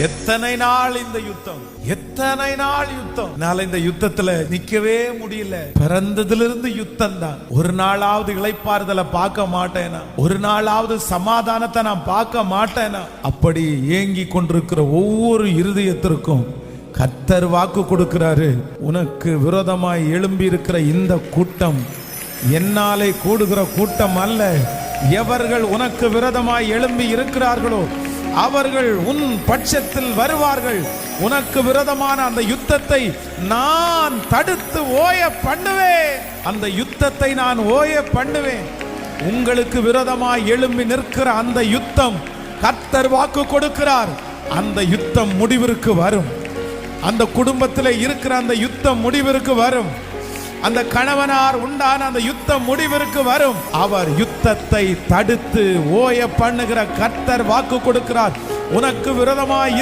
எத்தனை நாள் இந்த யுத்தம், எத்தனை நாள் யுத்தம். இந்த யுத்தத்துல நிக்கவே முடியல. பிறந்ததிலிருந்து யுத்தம் தான். ஒரு நாளாவது இளைப்பாறுதலை பார்க்க மாட்டேனா, ஒரு நாளாவது சமாதானத்தை நான் பார்க்க மாட்டேனா. அப்படி ஏங்கி கொண்டிருக்கிற ஒவ்வொரு இருதயத்திற்கும் கர்த்தர் வாக்கு கொடுக்கிறாரு. உனக்கு விரோதமாய் எழும்பி இருக்கிற இந்த கூட்டம் என்னாலே கூடுகிற கூட்டம் அல்ல. எவர்கள் உனக்கு விரோதமாய் எழும்பி இருக்கிறார்களோ அவர்கள் உன் பட்சத்தில் வருவார்கள். உனக்கு விரோதமான அந்த யுத்தத்தை நான் தடுத்து ஓய பண்ணுவேன். அந்த யுத்தத்தை நான் ஓய பண்ணுவேன். உங்களுக்கு விரோதமாய் எழும்பி நிற்கிற அந்த யுத்தம் கர்த்தர் வாக்கு கொடுக்கிறார். அந்த யுத்தம் முடிவிற்கு வரும். அந்த குடும்பத்தில் இருக்கிற அந்த யுத்தம் முடிவிற்கு வரும். அந்த கணவனார் உண்டான அந்த யுத்தம் முடிவிற்கு வரும். அவர் யுத்தத்தை தடுத்து ஓய பண்ணுகிற கர்த்தர் வாக்கு கொடுக்கிறார். உனக்கு விரோதமாய்